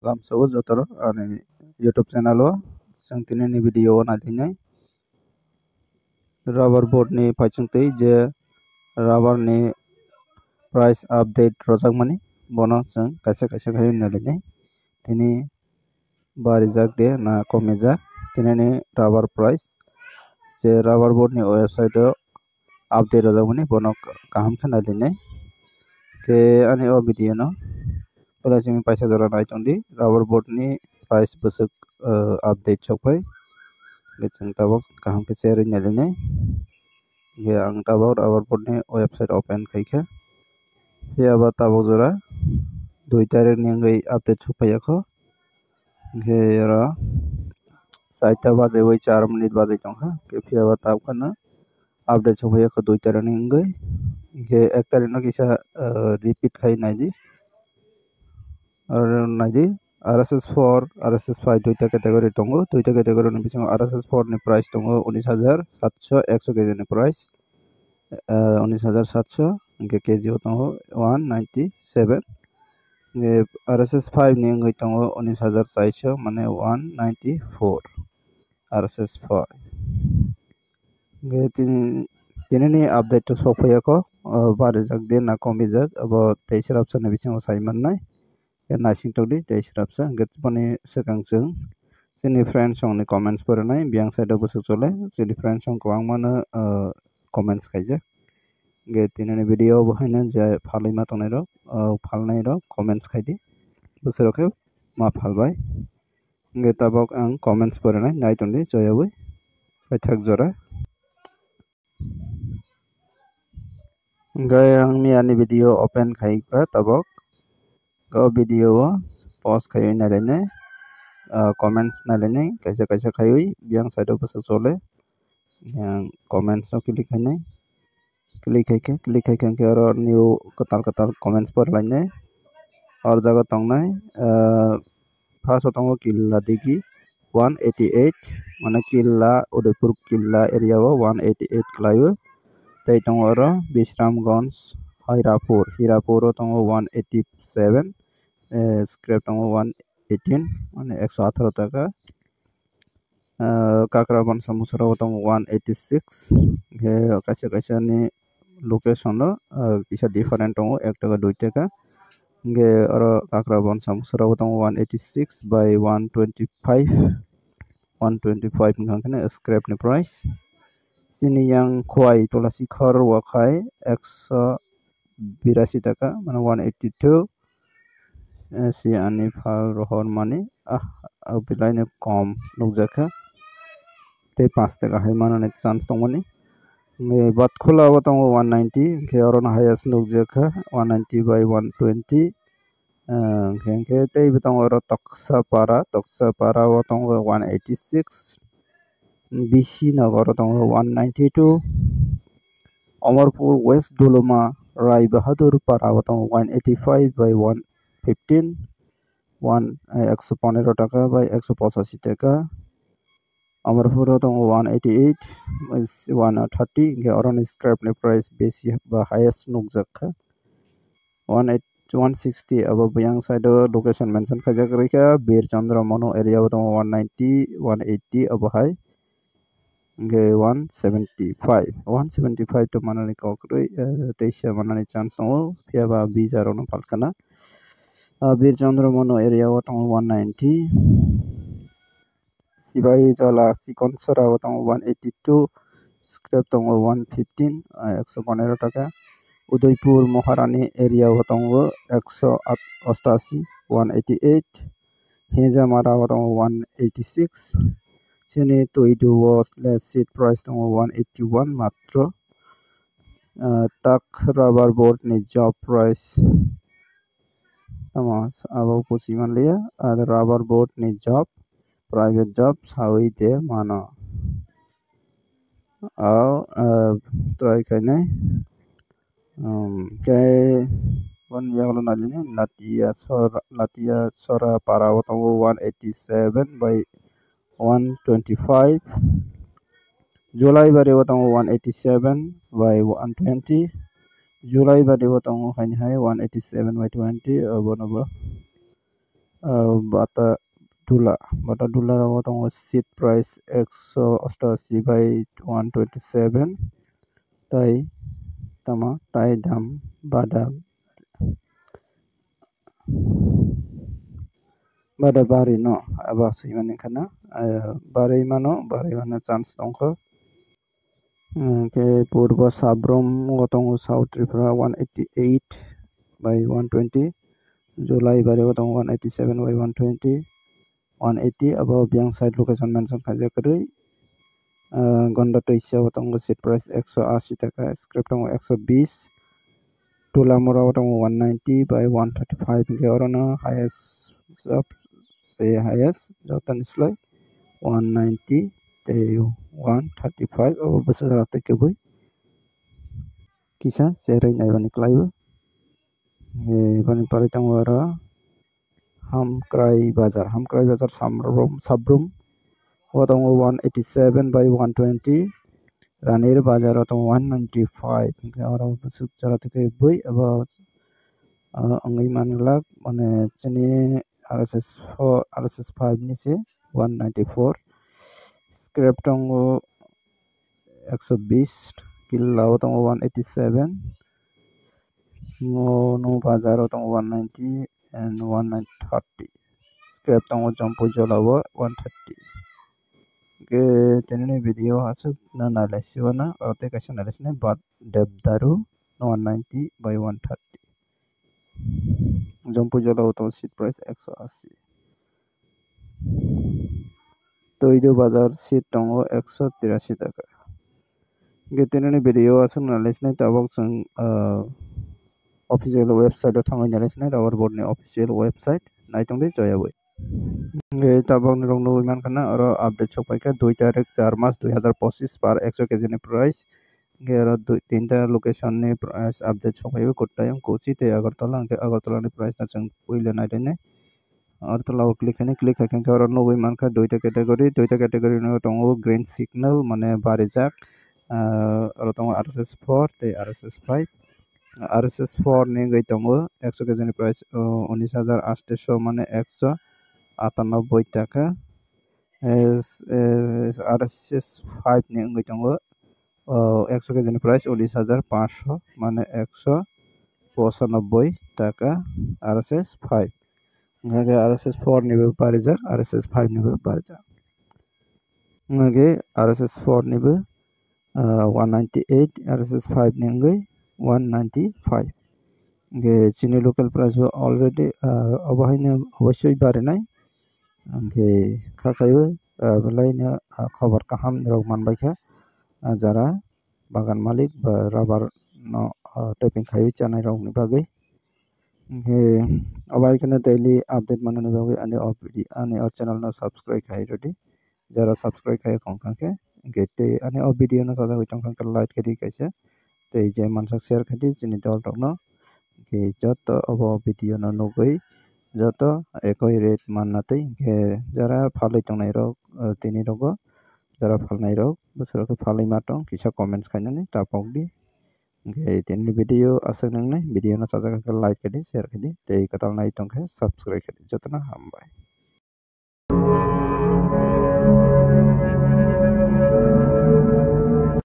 Lamso jotor ani YouTube channel o जों दिनैनि video नायदिनै rubber board नि पाइचंतै जे रबर नि प्राइस अपडेट रजाकमानि बोनो जों कायसे कायसे खायो नायदिनै दिनै बारिजाक दे ना कमिजाक दिनैनि रबर प्राइस जे रबर बोर्ड नि वेबसाइट अपडेट रजाकमानि बोनो kaham kha नायदिनै ke ani o video no pula जों paisa dora naitongdi rubber board ni price besok update chokpai जों tabok kaham ke share naidinai ge ang tabok rubber board ni website open khaikha he aba tabok jora 2 tarik ni ngai update chokpaiako ge ra 4 baje oi 4 minute baje tongkha ke phi aba tabkhana update chokpaiako 2 tarik ni ngai ge 1 tarik no kisa repeat khai naidi naidi RSS4 RSS5 দুইটা category দङ দুইটা category नि बिथिङाव RSS4 नि price दङ 19700 100 kg नि price 19700 के kg दङ 197 ने RSS5 नि ngै दङ 19400 माने 194 RSS5 ge दिनैनि अपडेट तो सफैयाखौ बारिजाक दे ना कमिजाक अब 23 रापसा नि बिथिङाव साइमोननाय नासिं तोगदि 23 रापसा गेतपनि सेकांजों जोंनि फ्रेन्ड्स नि कमेन्ट्स फोरनाय बियां साइड बसु चले जोंनि फ्रेन्ड्स को आं मानो कमेन्ट्स खाइजे गे दिनैनि भिडिअ बहायनो जे फालैमा तंनाय र फालनाय र कमेन्ट्स खाइदि बोसोरखे मा फालबाय गे ताबक आं कमेन्ट्स फोरनाय नायतोंदि जयाबै फाइथाक जरा गे आं मियानि भिडिअ ओपन खाइबा ताबक go video pause खायो नायलायने comments नायलायने कैसे कैसे खायो बियां साइड बस चले comments no click खाइके के और न्यू कताल comments पर लाइने और जगह तंगनाय फार्स्ट तंगो किल्ला दिगी 188 माने किल्ला उदयपुर किल्ला एरिया 188 क्लायो तै तंगो और विश्रामगंज हिरापुर तंगो 187 स्क्रैप दङ 118 माने 118 टाका काकराबान सामुसराव दङ 186 हे कासे कासे नि लोकेशन किसा डिफरेंट दङ 1 टाका 2 टाका गे और काकराबान सामुसराव दङ 186 बाय 125 नखाने स्क्रैप नि प्राइस सिनि yang खोआई तलासी खर वाखाय 182 टाका माने 182 si ani phal rohor mani bilaine kom nukjaka te 5 taka hai manane chance tongmani bat khula watango 190 ke oron highest nukjaka 190 by 120 ke te bitango oro toksa para watango 186 BC nagor watango 192 Amarpur West Doloma Rai Bahadur para watango 185 by 115 115 টাকা by 185 টাকা अमरपुर दङ 188 130 गे अरन scrap नि price बेसी बा highest नुकजाखा 160 अब बियां side location mention खाजाक रैखा बीरचंद्र मनो एरिया दङ 190 180 अब हाई गे 175 तो माननि कक्रै तेइसा माननि चान्स दङ फियाबा बिजारनो फालकाना बीरचंद्र मनो एरिया 190 सिबाई जला सिकनसरा 182 स्क्रैप 115 115 टाका उदयपुर महारानी एरिया 188 188 हेजामारा 186 चेने तोइदो सीट प्राइस 181 मात्र तक रबर बोर्ड नि जॉब प्राइस अब पुसिमान लिया रबर बोर्ड नि जॉब प्राइवेट जॉब सावी दे मानो ट्राई करने के वन यागलो नालिने लातिया सरा पारा 187 by 125 जुलाई बारे 187 by 120 जुलाई बारे 187 by 20 अब bata dula rawa tongo seat price 188 by 127 tai tama tai dam bada bari no aba simani kana bari mano chance tongko ke purba sabrom gotongo South Tripura 188 by 120 July bari gotongo 187 by 120 180 above yang side location mention kaja kari Gonda Toisia gotongo seat price 180 taka script tongo 120 Tulamura gotongo 190 by 135 ke orona highest up say highest jotan islay 190 te 135 abo besar rata ke boy kisah serai naibani klaibu bani paritang wara Hamkrai Bazar Sabrum otong 187 by 120 Ranir Bazar otong 195 ke orang besar rata ke boy abo angai manlak mane chini RSS 5 ni se 194 scrap tongo 120 kilau tongo 187 no bazar tongo 190 and 130 scrap tongo jumpo jolawa 130 ke tenene video asuk na nalasiwana ote kasih nalasne but debdaru 190 by 130 jumpo jolawa tongo seat price 180 Toido bazar seat tongo 183 taka Getenene video asam nalisne tabok sang official website thangoi nalisne our board ni official website naitung de joya boy ge tabok ni rong no iman kana oro update chok paika 2 tarik 4 mas 2025 par 100 kg ni price ge oro 3 ta location ni price update chok paika kottayam kochi te agartala ni price na chang puile naidene Artala click hakan ke oro no iman ka 2 ta category no tongo green signal mane barijak oro tongo RSS 4 te RSS 5 RSS 4 ni gai tongo 100 kg ni price 19800 mane 198 taka RSS 5 ni gai tongo 100 kg ni price 19500 mane 195 taka RSS 5 ngage RSS 4 ni barijak RSS 5 ni barijak ngage RSS 4 ni 198 RSS 5 ni ngai 195 ge chini local price already abahine অবশ্যই বাড়ে নাই ge khakaibo belaina khobar kaham rok manbaikha jara bagan malik ba rubber no taping khai chanai rok ni bagui ge abai kana daily update manani bagui ani channel no subscribe khai rodi jara subscribe khai kongkangke gete ani video no sajagoi tongkangke like kedi kaisa tei je mansak share khadi chini dol tokno ke joto abo video no nugui joto ekoi rate mannatai ke jara phalai tongnai rok tini rogo jara phalnai rok bosoro ke phalai matong kisa comments khainani tapok di ke tini video asok nangnai video no sajagoi like kadi share kadi tei katal nai tongkha subscribe kadi joto no hambai.